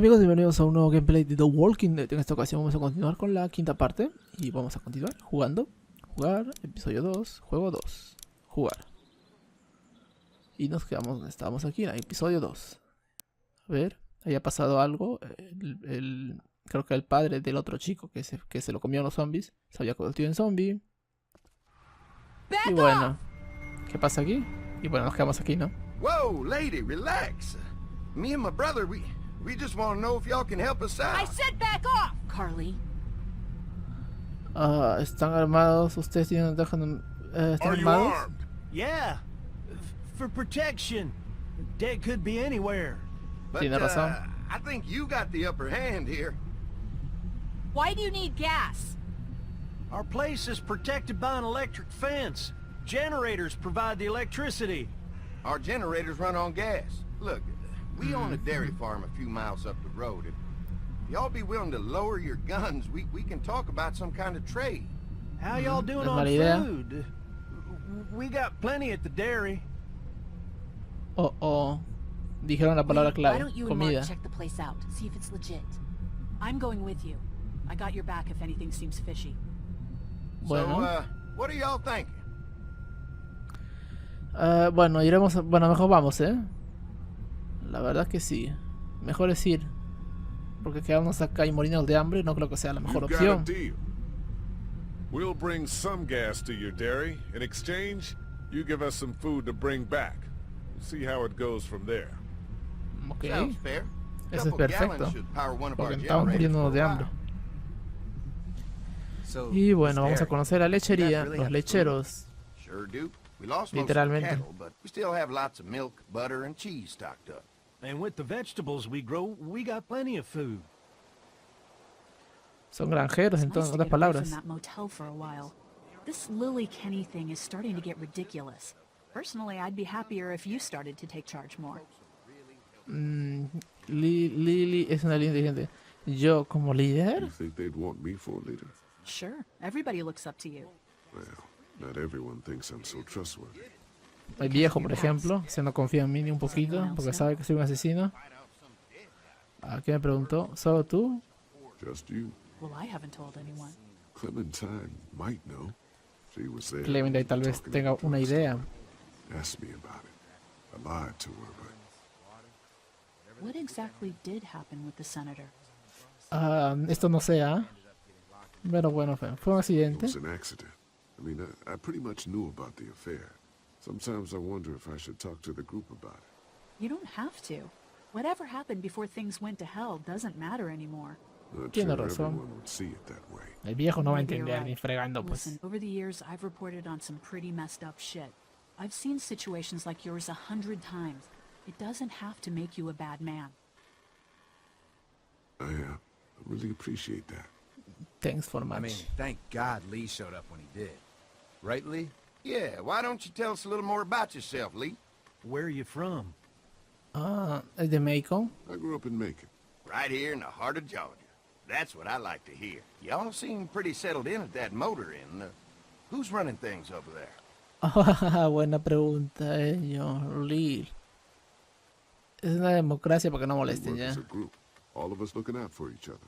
amigos, bienvenidos a un nuevo gameplay de The Walking Dead. En esta ocasión vamos a continuar con la quinta parte y vamos a continuar jugando. Jugar, episodio 2, juego 2, jugar. Y nos quedamos donde estábamos aquí, en el episodio 2. A ver, haya pasado algo. Creo que el padre del otro chico que se lo comieron los zombies se había convertido en zombie. Y bueno, ¿qué pasa aquí? Y bueno, nos quedamos aquí, ¿no? Whoa, lady, relax. Me and my brother, we just want to know if y'all can help us out. I said back off, Carly. Están armados. Ustedes tienen ¿están armados? Yeah, for protection. Dead could be anywhere. But, Tiene razón. I think you got the upper hand here. Why do you need gas? Our place is protected by an electric fence. Generators provide the electricity. Our generators run on gas. Look, we own a dairy farm a few miles up the road. If y'all be willing to lower your guns, we can talk about some kind of trade. How y'all doing on food? We got plenty at the dairy. Dijeron la palabra Why clave, don't you and comida. Mark check the place out, see if it's legit. I'm going with you. I got your back if anything seems fishy. Bueno. So, what are y'all thinking? Bueno, iremos. Bueno, mejor vamos, La verdad que sí. Mejor es ir. Porque quedarnos acá y morirnos de hambre no creo que sea la mejor opción. We'll bring some gas to your dairy. In exchange, you give us some food to bring back. We'll see how it goes from there. Ok. Sounds fair. Eso es Couple perfecto. gallons should power one of our Porque estamos generators muriéndonos for de a hambre. while. Y bueno, vamos a conocer la lechería, los lecheros. Sure do. We lost most of the Literalmente. cattle, but we still have lots of milk, butter, and cheese stocked up. And with the vegetables we grow, we got plenty of food. Son granjeros, It's en nice to otras get away from palabras. that motel for a while. This Lily Kenny thing is starting to get ridiculous. Personally, I'd be happier if you started to take charge more. Lily es una línea inteligente. Yo como líder. You think they'd want me for a leader? Sure, everybody looks up to you. Well, not everyone thinks I'm so trustworthy. El viejo, por ejemplo, se no confía en mí ni un poquito porque sabe que soy un asesino. ¿Qué me preguntó? ¿Solo tú? Just you. Well, I haven't told anyone. Clementine might know. She was there. Clemente tal vez talking tenga to una us. idea. Asked me about it. I lied to her, but What exactly did happen with the senator? Esto no sea. Pero bueno, fue un it accidente. was an accident. I mean, I pretty much knew about the affair. Sometimes I wonder if I should talk to the group about it. You don't have to. Whatever happened before things went to hell doesn't matter anymore. Not Tiene sure razón. everyone would see it that way. El viejo no va a Maybe you're entender ni right. fregando, pues. Listen, over the years, I've reported on some pretty messed up shit. I've seen situations like yours 100 times. It doesn't have to make you a bad man. I really appreciate that. Thanks for much. I mean, thank God Lee showed up when he did. Right, Lee? Yeah, why don't you tell us a little more about yourself, Lee? Where are you from? Es de Macon. I grew up in Macon. Right here in the heart of Georgia. That's what I like to hear. Y'all seem pretty settled in at that motor inn. Who's running things over there? Buena pregunta, señor Lee. Es una democracia para que no We molesten work ya. as a group. All of us looking out for each other.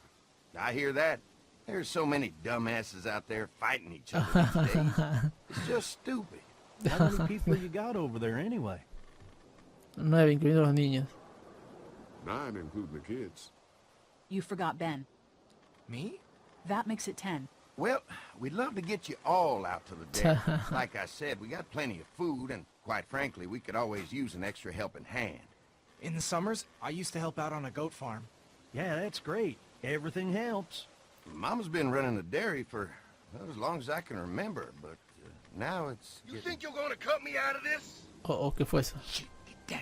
I hear that. There's so many dumbasses out there fighting each other these days. It's just stupid. How many people you got over there anyway? 9, incluyendo los niños. 9, including the kids. You forgot Ben. Me? That makes it 10. Well, we'd love to get you all out to the dairy. Like I said, we got plenty of food, and quite frankly, we could always use an extra helping hand. In the summers, I used to help out on a goat farm. Yeah, that's great. Everything helps. Mama's been running the dairy for well, as long as I can remember, but now it's... You think you're gonna cut me out of this? ¿Qué fue eso? Shit, get down.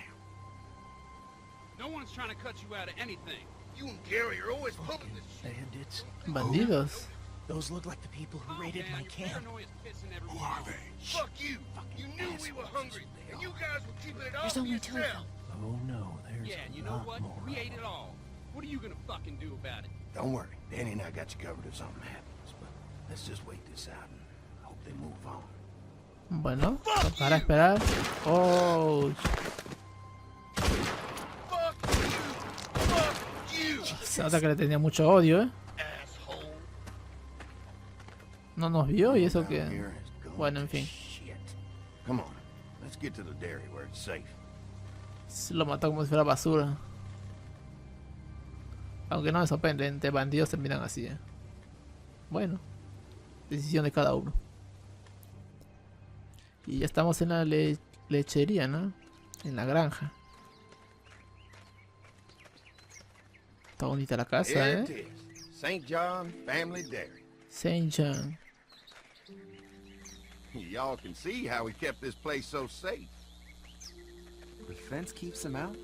No one's trying to cut you out of anything. You and Gary are always pulling this shit. Bandits. Bandidos. Those look like the people who raided my camp. Who are they? Fuck you! You knew we were hungry, and you guys were keeping it all There's to only 2 of yourself. them. Oh no, there's Yeah, and you a know lot what? more. We ate it all. What are you gonna fucking do about it? Don't worry, Danny and I got you covered if something happens, but let's just wait this out and hope they move on. Bueno, para esperar. Oh, Fuck you! Fuck you! Se nota que le tenía mucho odio, ¿eh? No nos vio y eso que... Bueno, en fin. Come on, let's get to the dairy where it's safe. Se lo mató como si fuera basura. Aunque no me sorprende, entre bandidos terminan así, ¿eh? Bueno, decisión de cada uno. Y ya estamos en la lechería, ¿no? En la granja. Está bonita la casa, Here it ¿eh? is, St. John Family Dairy. Saint John. Y'all can see how we kept this place so safe. The fence keeps them out?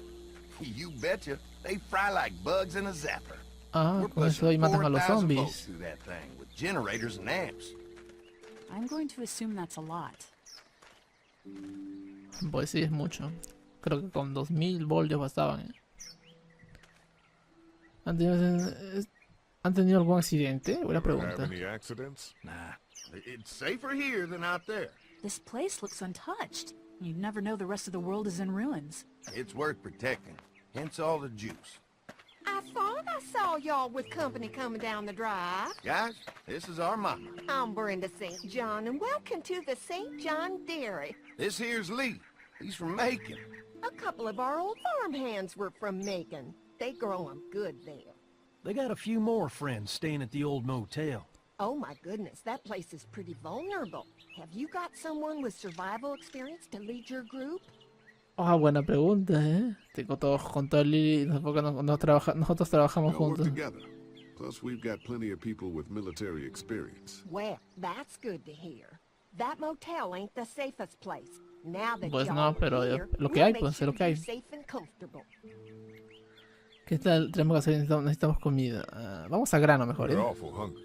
You betcha. They fry like bugs in a zapper. Ah, We're con eso pushing ahí matan a los 4,000 volts zombies. through that thing with generators and amps. I'm going to assume that's a lot. Pues sí, es mucho. Creo que con 2000 voltios bastaban, ¿eh? ¿Han tenido algún accidente? Buena Ever have pregunta. any accidents? Nah, it's safer here than out there. This place looks untouched. You'd never know the rest of the world is in ruins. It's worth protecting, hence all the juice. I thought I saw y'all with company coming down the drive. Guys, this is our mama. I'm Brenda St. John, and welcome to the St. John Dairy. This here's Lee. He's from Macon. A couple of our old farmhands were from Macon. They grow 'em good there. They got a few more friends staying at the old motel. Oh my goodness, that place is pretty vulnerable. Have you got someone with survival experience to lead your group? Ah, buena pregunta, ¿eh? Tengo todos con todo el Lili, porque nosotros trabajamos We'll work juntos. together. Plus, we've got plenty of people with military experience. Well, that's good to hear. That motel ain't the safest place. Now that Pues y'all no, are pero here, lo que we'll hay, make pues, es sure lo que you're hay. safe and comfortable. ¿Qué tal? Tenemos que hacer, necesitamos comida. Ah, vamos a grano mejor, We're ¿eh? awful hungry.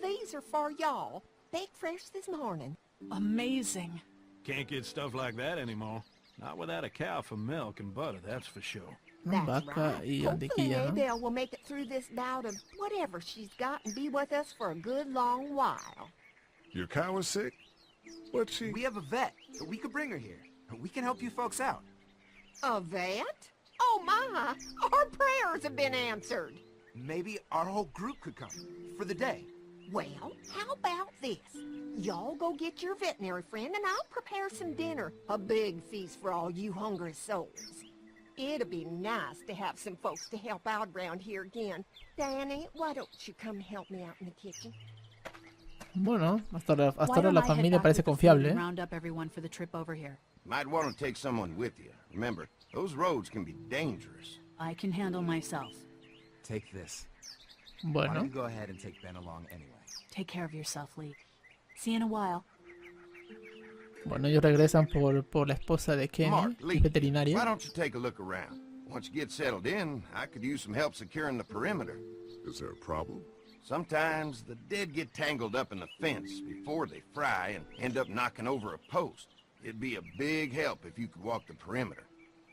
These are for y'all. Baked fresh this morning. Amazing. Can't get stuff like that anymore. Not without a cow for milk and butter, that's for sure. Una That's vaca right. y Hopefully mantequilla, ¿no? Maybelle will make it through this bout of whatever she's got and be with us for a good long while. Your cow is sick? What's she? We have a vet. We could bring her here. We can help you folks out. A vet? Oh my! Our prayers have been answered. Maybe our whole group could come. For the day. Well, how about this? Y'all go get your veterinary friend and I'll prepare some dinner. A big feast for all you hungry souls. It'll be nice to have some folks to help out around here again. Danny, why don't you come help me out in the kitchen? Bueno, hasta Why ahora don't la I head familia back parece with the food confiable, and ¿eh? round up everyone for the trip over here. Might want to take someone with you. Remember, those roads can be dangerous. I can handle myself. Take this. Why don't Bueno, you go ahead and take Ben along anyway? Take care of yourself, Lee. See you in a while. bueno, ellos regresan por la esposa de Kenny, Mark, Lee, veterinaria. why don't you take a look around? Once you get settled in, I could use some help securing the perimeter. Is there a problem? Sometimes the dead get tangled up in the fence before they fry and end up knocking over a post. It'd be a big help if you could walk the perimeter.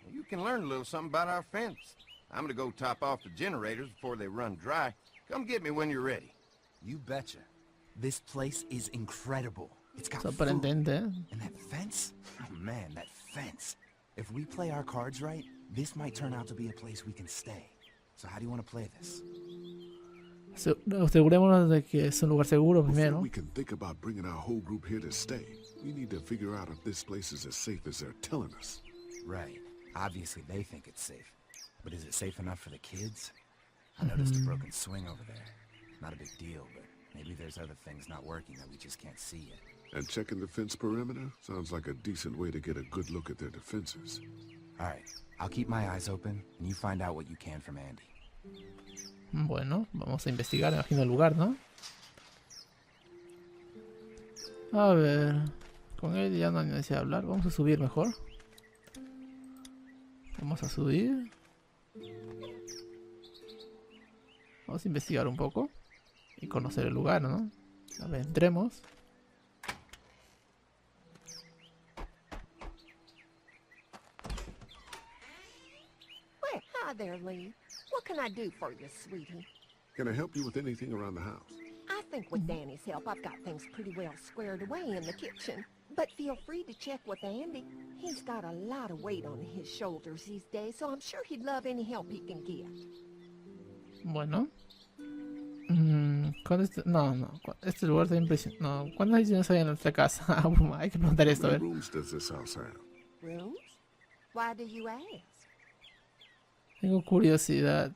You can learn a little something about our fence. I'm gonna go top off the generators before they run dry. Come get me when you're ready. You betcha. This place is incredible. It's got food. Sorprendente, ¿eh? And that fence? Oh man, that fence. If we play our cards right, this might turn out to be a place we can stay. So how do you want to play this? Asegurémonos de que es un lugar seguro Before primero. we can think about bringing our whole group here to stay, we need to figure out if this place is as safe as they're telling us. Right. Obviously they think it's safe. But is it safe enough for the kids? I noticed a broken swing over there. Not a big deal, but maybe there's other things not working that we just can't see yet. And checking the fence perimeter sounds like a decent way to get a good look at their defenses. Alright, I'll keep my eyes open, and you find out what you can from Andy. Bueno, vamos a investigar, imagino el lugar, ¿no? A ver, con él ya no hay necesidad de hablar. Vamos a subir mejor. Vamos a subir. Vamos a investigar un poco y conocer el lugar, ¿no? A ver, entremos. Well, hi there, Lee. What can I do for you, sweetie? Can I help you with anything around the house? I think with Danny's help, I've got things pretty well squared away in the kitchen. But feel free to check with Andy. He's got a lot of weight on his shoulders these days, so I'm sure he'd love any help he can get. Bueno. ¿Cuándo no. Este lugar está impresionante. No, ¿cuántas ediciones hay en nuestra casa? Hay que preguntar esto, a How ver. many rooms does this house have? Rooms? Why do you ask? Tengo curiosidad.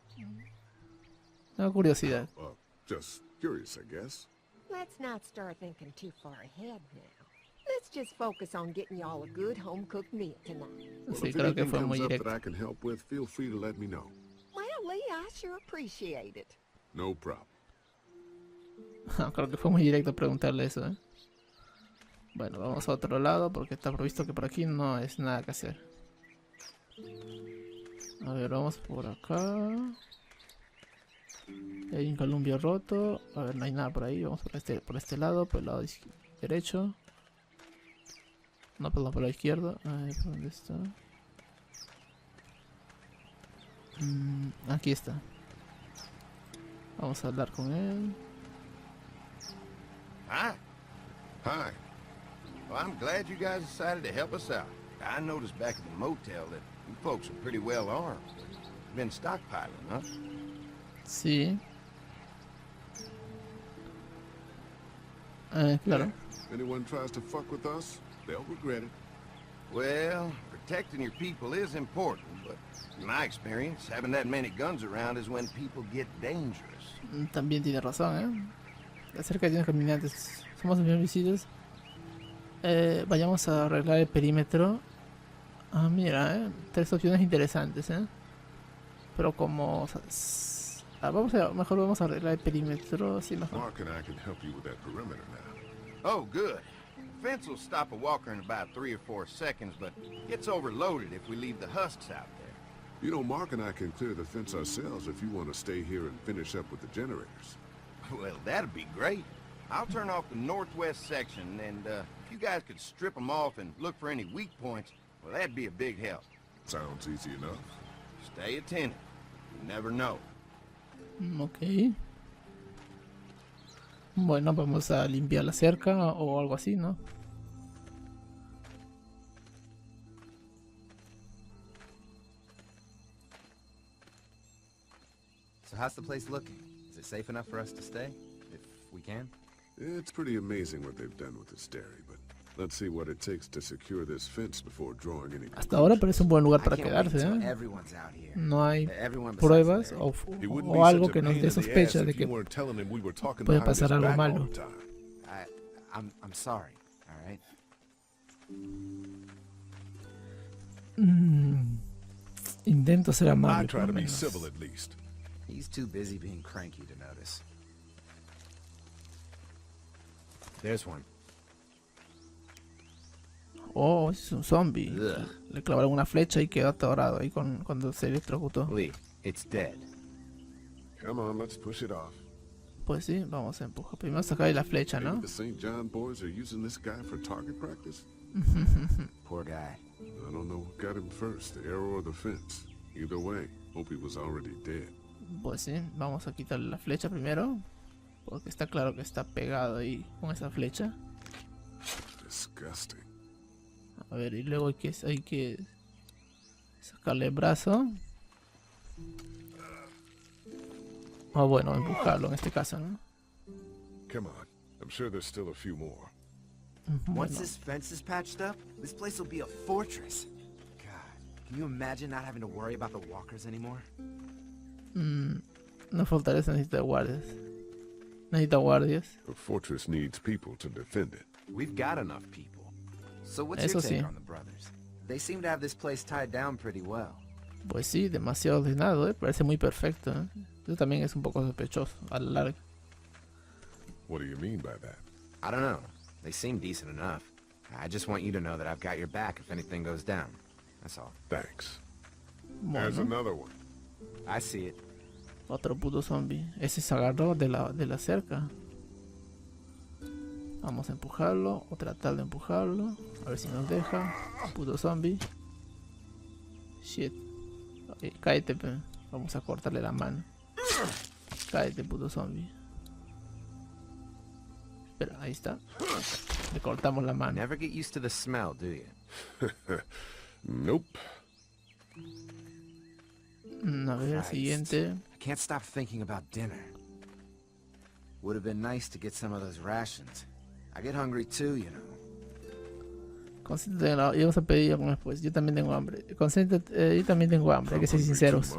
Just curious, I guess. Let's not start thinking too far ahead now. Let's just focus on getting y'all a good home-cooked meal tonight. Well, Sí, if creo que anything fue muy comes up directo. that I can help with, feel free to let me know. Well, Lee, I sure appreciate it. No problem. Creo que fue muy directo preguntarle eso, ¿eh? Bueno, vamos a otro lado porque está previsto que por aquí no es nada que hacer. A ver, vamos por acá. Hay un columpio roto. A ver, no hay nada por ahí. Vamos por este lado, por el lado derecho. No, perdón, por el lado izquierdo. A ver, ¿por dónde está? Aquí está. Vamos a hablar con él. Hi. Hi. Well, I'm glad you guys decided to help us out. I noticed back at the motel that you folks are pretty well armed. Been stockpiling, huh? Sí. Claro. If anyone tries to fuck with us, they'll regret it. Well, protecting your people is important, but in my experience, having that many guns around is when people get dangerous. También tiene razón, ¿eh? Acerca de unos caminantes. Somos los visibles. Vayamos a arreglar el perímetro. Ah, mira, 3 opciones interesantes, pero como... o sea, mejor vamos a arreglar el perímetro. Sí, mejor. Mark and I can help you with that perimeter now. Oh, good. Fence will stop a walker in about 3 or 4 seconds, but gets overloaded if we leave the husks out there. You know, Mark and I can clear the fence ourselves if you want to stay here and finish up with the generators. Well, that'd be great. I'll turn off the northwest section, and if you guys could strip them off and look for any weak points, well, that'd be a big help. Sounds easy enough. Stay attentive. You never know. Ok. Bueno, vamos a limpiar la cerca o algo así, ¿no? So how's the place looking? Is it safe enough for us to stay? If we can? It's pretty amazing what they've done with this dairy, but let's see what it takes to secure this fence before drawing any Hasta ahora parece un buen lugar para I can't wait quedarse, until ¿eh? everyone's out here. No hay Everyone besides pruebas the He wouldn't o be algo such a que nos pain dé in the sospecha ass de if que you weren't telling him we were talking puede behind his pasar algo back all malo. the time. I'm sorry, all right? Intento ser I amable, try por to lo be menos. civil at least. He's too busy being cranky to notice. There's one. Oh, es un zombie. Ugh. Le clavaron una flecha y quedó atorado ahí cuando se electrocutó. Lee, it's dead. Come on, let's push it off. Pues sí, vamos a empujar. Primero sacarle la flecha, Maybe ¿no? the St. John boys are using this guy for target practice? Poor guy. I don't know what got him first, the arrow or the fence. Either way, hope he was already dead. Pues sí, vamos a quitarle la flecha primero. Porque está claro que está pegado ahí con esa flecha. Disgusting. A ver, y luego hay que sacarle el brazo. O bueno, empujarlo en este caso, ¿no? Come on, I'm sure there's still a few more. Bueno, Once this fence is patched up, this place will be a fortress. God, can you imagine not having to worry about the walkers anymore? una fortaleza necesita guardias. Necesita guardias. A fortress needs people to defend it. We've got enough people. So what's Eso your take sí. on the brothers? They seem to have this place tied down pretty well. Pues sí, demasiado ordenado, parece muy perfecto, Eso también es un poco sospechoso a la larga. What do you mean by that? I don't know. They seem decent enough. I just want you to know that I've got your back if anything goes down. That's all. Thanks. There's Bueno, another one. I see it. otro puto zombie. Ese se agarró de la cerca. Vamos a empujarlo o tratar de empujarlo. A ver si nos deja. Puto zombie. Shit. Ok, cállate, pe. Vamos a cortarle la mano. Cállate, puto zombie. Espera, ahí está. Le cortamos la mano. Never get used to the smell, do you? Nope. A ver, Christ. siguiente. I can't stop thinking about dinner. Would have been nice to get some of those rations. I get hungry too, you know. Concéntrate en la... Y vamos a pedir como después. Yo también tengo hambre. Concéntrate, yo también tengo hambre, hay que ser sinceros.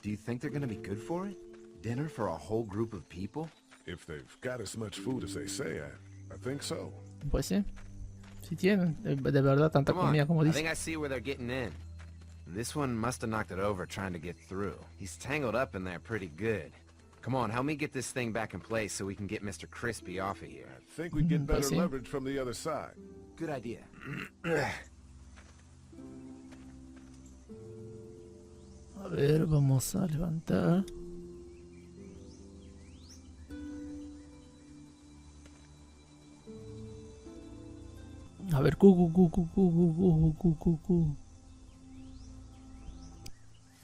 Do you think they're gonna be good for it? Dinner for a whole group of people? If they've got as much food as they say, I think so. Pues sí. Si tienen de verdad tanta comida como I dicen. think I see where they're getting in. This one must have knocked it over trying to get through. He's tangled up in there pretty good. Come on, help me get this thing back in place so we can get Mr. Crispy off of here. I think we get better Pues sí. leverage from the other side. Good idea. A ver, vamos a levantar. A ver,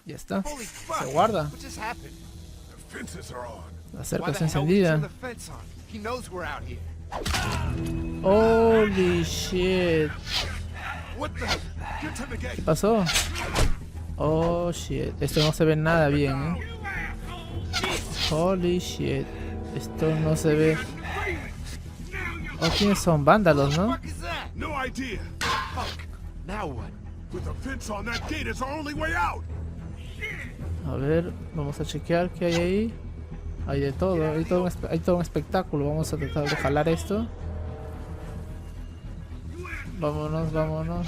Ya está. Se guarda. What just happened? The fences are on. La cerca Why está the hell would he turn encendida. the fence on? He knows we're out here. Holy shit. What the? Get to the ¿Qué gate. pasó? Oh shit. Esto no se ve nada bien, Holy shit. Esto no se ve. Oh, ¿quiénes son? Vándalos, ¿no? What is that? No idea. Fuck. Now what? With a fence on that gate, it's our only way out. A ver, vamos a chequear qué hay ahí. Hay de todo, hay todo un espectáculo. Vamos a tratar de jalar esto. Vámonos, vámonos.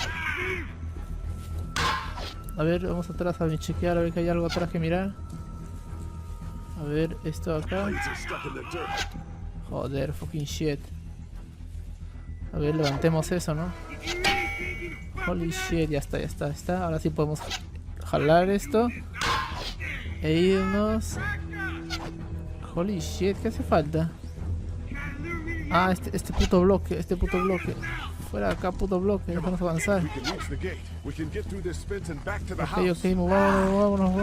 A ver, vamos atrás a chequear, a ver que hay algo atrás que mirar. A ver, esto acá. Blades are stuck in the dirt. Joder, fucking shit. A ver, levantemos eso, ¿no? Holy shit, ya está, ya está, ya está. Ahora sí podemos jalar esto. E irnos. Holy shit, ¿qué hace falta? Ah, este puto bloque, Fuera de acá, puto bloque, vamos a avanzar. We can reach the gate. We can get through this fence and back to the Ok, house. ok, vámonos.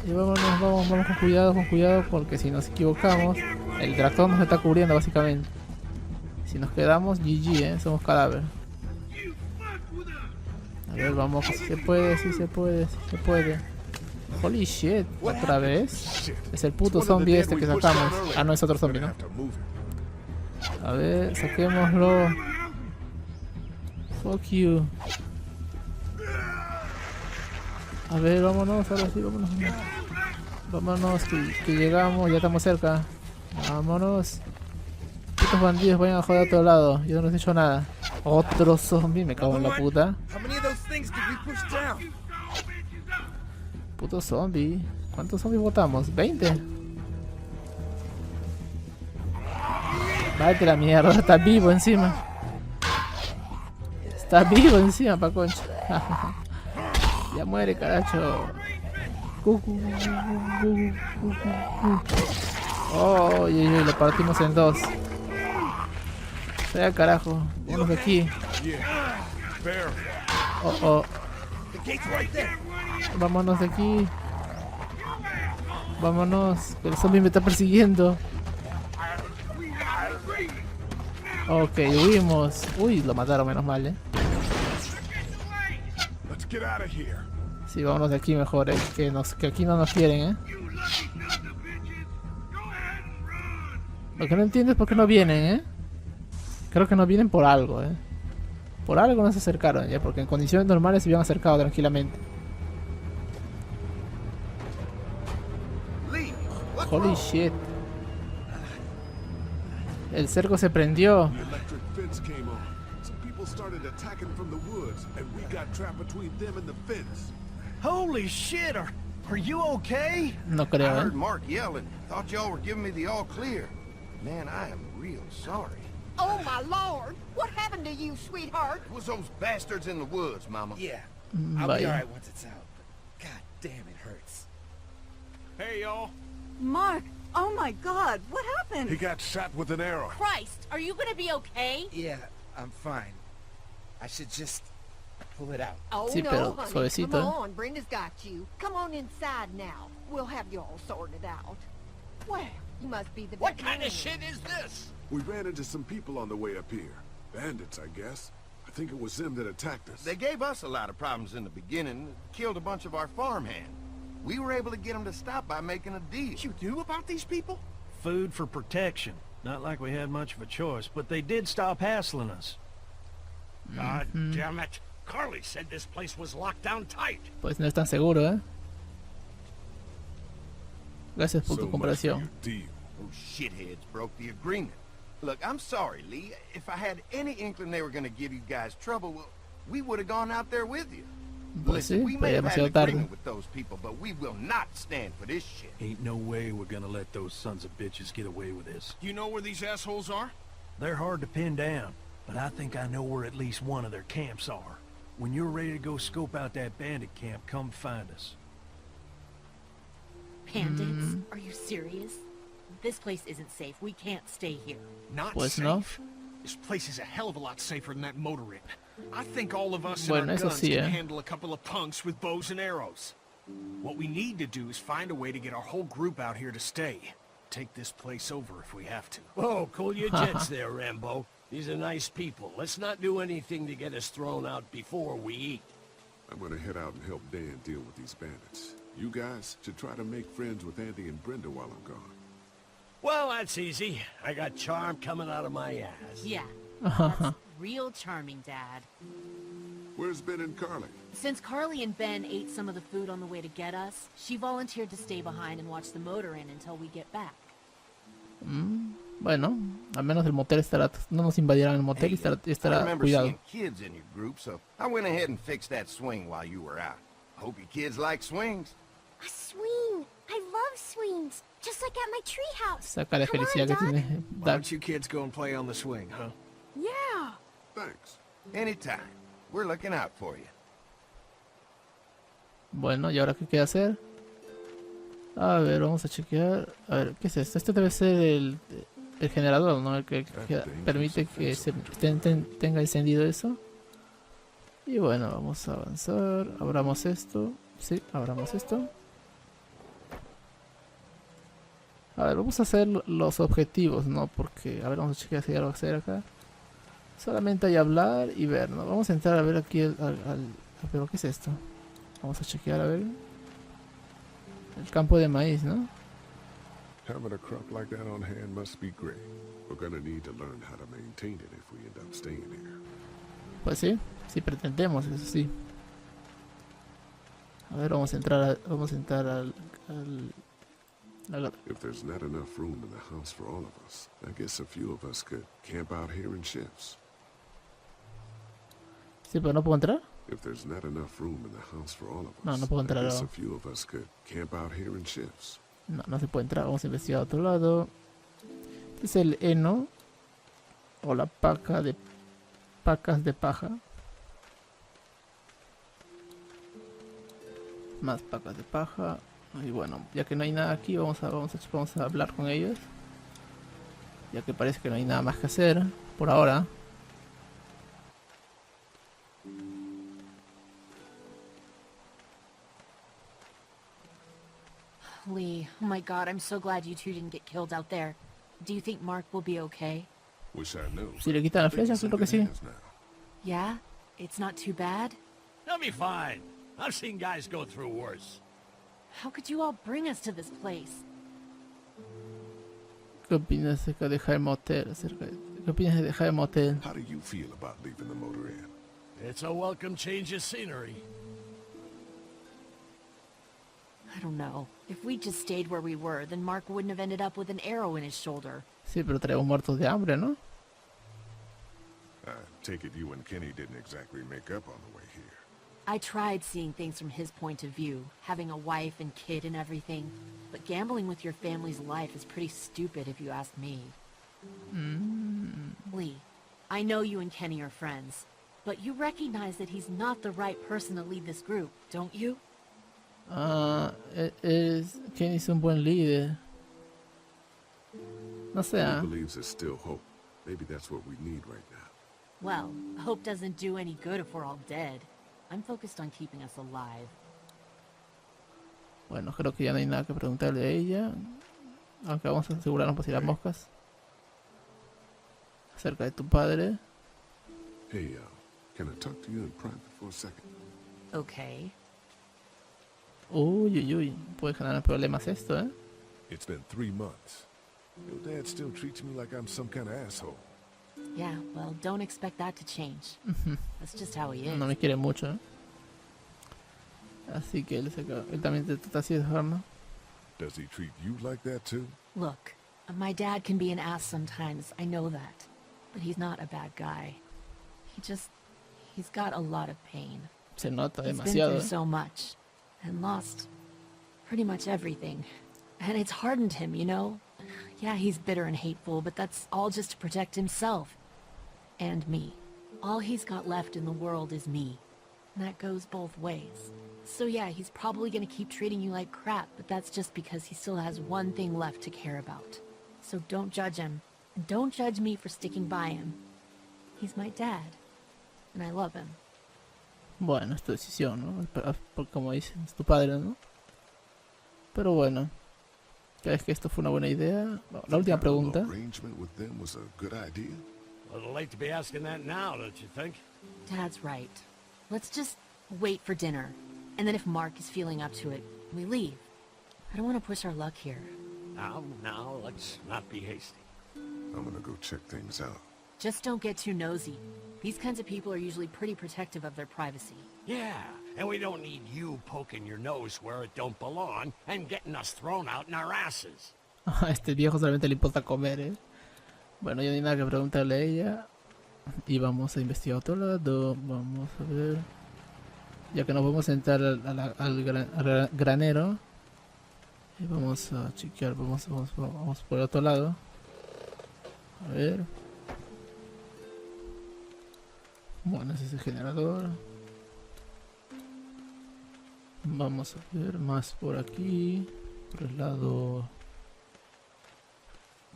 Y vamos con cuidado, porque si nos equivocamos, el tractor nos está cubriendo básicamente. Si nos quedamos, GG, somos cadáver. A ver, vamos, si se puede. Holy shit, otra vez. Es el puto zombie este que sacamos. Ah, no, es otro zombie, ¿no? A ver, saquémoslo. Fuck you. A ver, vámonos, ahora sí, vámonos. Vámonos, que llegamos, ya estamos cerca. Vámonos. Estos bandidos vayan a joder a otro lado. Yo no les he hecho nada. Otro zombie, me cago en la puta. How many of those things did we push down? Puto zombie. ¿Cuántos zombies botamos? ¿20? Váyate la mierda, está vivo encima. Está vivo encima, pa' concha. Ya muere, caracho. Oh, lo partimos en dos. Sea carajo, vámonos de aquí. Oh. Vámonos de aquí. Vámonos, que el zombie me está persiguiendo. Ok, huimos. Uy, lo mataron, menos mal, Sí, vámonos de aquí mejor, que aquí no nos quieren, Lo que no entiendo es por qué no vienen, Creo que no vienen por algo, Por algo no se acercaron, porque en condiciones normales se hubieran acercado tranquilamente. Holy shit. El cerco se prendió. Holy shit, are you okay? No I creo, heard Mark yelling. Thought y'all were giving me the all clear. Man, I am real sorry. Oh, my Lord! What happened to you, sweetheart? It was those bastards in the woods, Mama. Yeah, I'll be Vaya. alright once it's out. But God damn, it hurts. Hey, y'all. Mark, oh my God, what happened? He got shot with an arrow. Christ, are you gonna be okay? Yeah, I'm fine. I should just pull it out. Oh, Sí, no, pero honey. suavecito, Come on, Brenda's got you. Come on inside now. We'll have you all sorted out. Well, you must be the What kind veterinarian. of shit is this? We ran into some people on the way up here. Bandits, I guess. I think it was them that attacked us. They gave us a lot of problems in the beginning. Killed a bunch of our farmhand. We were able to get them to stop by making a deal. You knew about these people? Food for protection. Not like we had much of a choice, but they did stop hassling us. God damn it. Carly said this place was locked down tight. Pues no es tan seguro, ¿eh? Gracias por So tu much for comprensión. your deal. Those shitheads broke the agreement. Look, I'm sorry, Lee. If I had any inkling they were going to give you guys trouble, well, we would have gone out there with you. Pues sí, Listen, we may pero have had an demasiado tarde. agreement with those people, but we will not stand for this shit. Ain't no way we're gonna let those sons of bitches get away with this. You know where these assholes are? They're hard to pin down, but I think I know where at least one of their camps are. When you're ready to go scope out that bandit camp, come find us. Bandits? Are you serious? This place isn't safe. We can't stay here. Not Pues safe. no. This place is a hell of a lot safer than that motor inn. I think all of us Bueno, and our eso guns sí, can eh. handle a couple of punks with bows and arrows. What we need to do is find a way to get our whole group out here to stay. Take this place over if we have to. Whoa, cool your jets there, Rambo. These are nice people. Let's not do anything to get us thrown out before we eat. I'm gonna head out and help Dan deal with these bandits. You guys should try to make friends with Andy and Brenda while I'm gone. Well, that's easy. I got charm coming out of my ass. Yeah. That's real charming, Dad. Where's Ben and Carly? Since Carly and Ben ate some of the food on the way to get us, she volunteered to stay behind and watch the motor inn until we get back. Bueno, al menos el motel estará, no nos invadirán el motel y I estará remember cuidado. seeing kids in your group, so I went ahead and fixed that swing while you were out. Hope your kids like swings. A swing. I love swings. Just like at my treehouse. Saca la Come on, felicidad que Doc. tiene Why Doug. don't you kids go and play on the swing, huh? Yeah. Thanks. Anytime. We're looking out for you. Bueno, ¿y ahora qué queda hacer? A ver, vamos a chequear. A ver, ¿qué es esto? Este debe ser el generador, ¿no? El que permite que se tenga encendido eso. Y bueno, vamos a avanzar. Abramos esto. Sí, abramos esto. A ver, vamos a hacer los objetivos, ¿no? Porque, a ver, vamos a chequear si hay algo que hacer acá. Solamente hay hablar y ver, ¿no? Vamos a entrar a ver aquí pero ¿qué es esto? Vamos a chequear, a ver. El campo de maíz, ¿no? Having a crop like that on hand must be great. We're gonna need to learn how to maintain it if we end up staying here. Pues sí, sí pretendemos, eso sí. A ver, vamos a entrar If there's not enough room in the house for all of us, I guess a few of us could camp out here in shifts. Sí, pero no puedo entrar. If there's not enough room in the house for all of us, No, no puedo entrar I guess ahora. a few of us could camp out here in shifts. No, no se puede entrar. Vamos a investigar a otro lado. Este es el heno. O la pacas de paja. Más pacas de paja. Y bueno, ya que no hay nada aquí, vamos a hablar con ellos. Ya que parece que no hay nada más que hacer por ahora. Lee, oh my god, I'm so glad you two didn't get killed out there. Do you think Mark will be okay? Wish I knew. Si le quitan la flecha, creo que sí. Yeah? It's not too bad? They'll be fine. I've seen guys go through worse. How could you all bring us to this place? ¿Qué opinas acerca de dejar el motel? ¿Qué opinas de dejar el motel? How do you feel about leaving the motor inn? It's a welcome change of scenery. I don't know. If we just stayed where we were, then Mark wouldn't have ended up with an arrow in his shoulder. Sí, pero traemos muertos de hambre, ¿no? I take it you and Kenny didn't exactly make up on the way here. I tried seeing things from his point of view, having a wife and kid and everything, but gambling with your family's life is pretty stupid if you ask me. Lee, I know you and Kenny are friends, but you recognize that he's not the right person to lead this group, don't you? Kenny es un buen líder. No sé, He believes there's still hope. Maybe that's what we need right now. Well, hope doesn't do any good if we're all dead. I'm focused on keeping us alive. Bueno, creo que ya no hay nada que preguntarle a ella. Aunque vamos a asegurarnos por si las moscas. Acerca de tu padre. Hey, can I talk to you in private for a second? Okay. Uy, uy, uy. Puede generar problemas esto, ¿eh? It's been 3 months. Your dad still treats me like I'm some kind of asshole. Yeah, well, don't expect that to change. That's just how he is. No me quiere mucho, ¿eh? Así que él también te trata así de forma. Does he treat you like that too? Look, my dad can be an ass sometimes, I know that. But he's not a bad guy. He's got a lot of pain. Se nota He's been demasiado, through ¿eh? so much. And lost pretty much everything. And it's hardened him, you know? Yeah, he's bitter and hateful, but that's all just to protect himself. And me. All he's got left in the world is me. And that goes both ways. So yeah, he's probably gonna keep treating you like crap, but that's just because he still has one thing left to care about. So don't judge him. And don't judge me for sticking by him. He's my dad. And I love him. Bueno, es tu decisión, ¿no? Porque como dicen, es tu padre, ¿no? Pero bueno. ¿Crees que esto fue una buena idea? La última pregunta. Arrangement with them was a good idea. A little late to be asking that now, don't you think? Dad's right. Let's just wait for dinner. And then if Mark is feeling up to it, we leave. I don't want to push our luck here. Now, let's not be hasty. I'm gonna go check things out. Just don't get too nosy. These kinds of people are usually pretty protective of their privacy. Yeah, and we don't need you poking your nose where it don't belong and getting us thrown out in our asses. A este viejo solamente le importa comer, ¿eh? Bueno, ya no hay nada que preguntarle a ella. Y vamos a investigar a otro lado. Vamos a ver. Ya que nos vamos a entrar al granero. Y vamos a chequear. Vamos por el otro lado. A ver. Bueno, ese es el generador. Vamos a ver más por aquí. Por el lado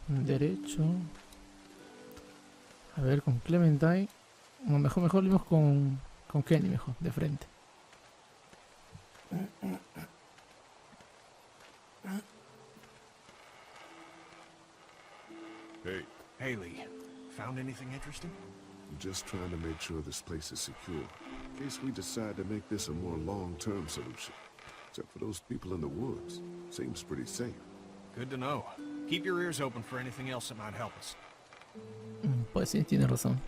derecho. A ver, con Clementine. O mejor vimos con Kenny, mejor, de frente. Hey, Haley, found anything interesting? I'm just trying to make sure this place is secure. In case we decide to make this a more long-term solution. Except for those people in the woods. Seems pretty safe. Good to know. Keep your ears open for anything else that might help us. Pues sí, tiene razón.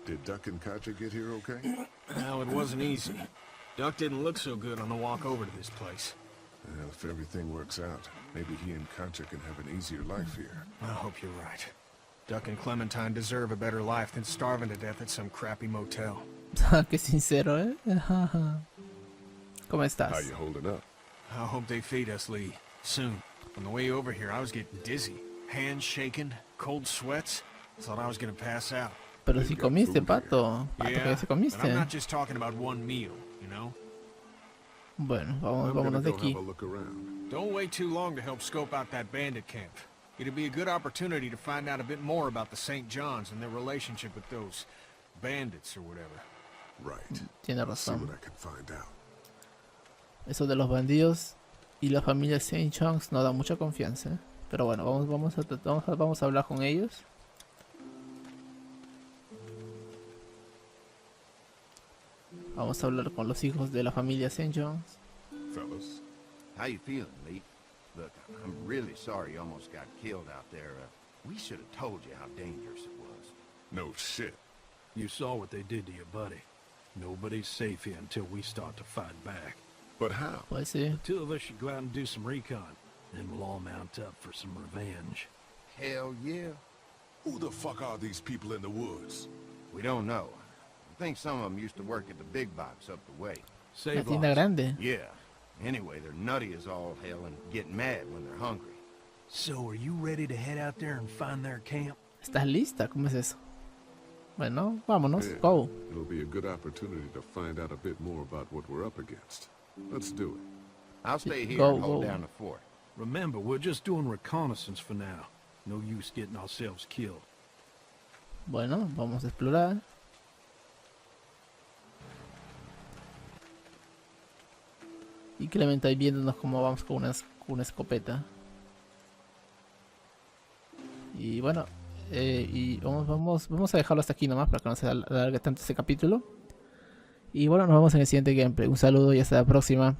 Did Duck and Katja get here okay? No, it wasn't easy. Duck didn't look so good on the walk over to this place. Well, if everything works out, maybe he and Katja can have an easier life here. I hope you're right. Duck and Clementine deserve a better life than starving to death at some crappy motel. Qué sincero, ¿eh? ¿Cómo estás? How you holding up? I hope they feed us, Lee. Soon. On the way over here, I was getting dizzy. Hands shaking, cold sweats. Thought I was gonna pass out. Pero si comiste, Pato. Pato, que ya Yeah, se but I'm comiste. not just talking about one meal, you know? Bueno, I'm gonna vámonos de go aquí. have a look around. Don't wait too long to help scope out that bandit camp. It'll be a good opportunity to find out a bit more about the St. John's and their relationship with those bandits or whatever. Right. Tiene See razón. what I can find out. Eso de los bandidos y la familia St. John's no da mucha confianza, ¿eh? Pero bueno, vamos a hablar con ellos. Vamos a hablar con los hijos de la familia St. John's. Fellas, How you feeling, Lee? Look, I'm really sorry you almost got killed out there. We should have told you how dangerous it was. no shit. You saw what they did to your buddy. Nobody's safe here until we start to fight back. But how? Pues sí. The two of us should go out and do some recon. Then we'll all mount up for some revenge. Hell yeah. Who the fuck are these people in the woods? We don't know. I think some of them used to work at the big box up the way. La Save tienda lives. grande. Yeah. Anyway, they're nutty as all hell and get mad when they're hungry. So are you ready to head out there and find their camp? ¿Estás lista? ¿Cómo es eso? Bueno, vámonos. Yeah, Go. It'll be a good opportunity to find out a bit more about what we're up against. Let's do it. I'll stay here Go, and hold go. down the fort. Remember, we're just doing reconnaissance for now. No use getting ourselves killed. Bueno, vamos a explorar. Y Clemente ahí viéndonos cómo vamos con una escopeta. Y bueno, y vamos a dejarlo hasta aquí nomás para que no se alargue tanto ese capítulo. Y bueno, nos vemos en el siguiente gameplay. Un saludo y hasta la próxima.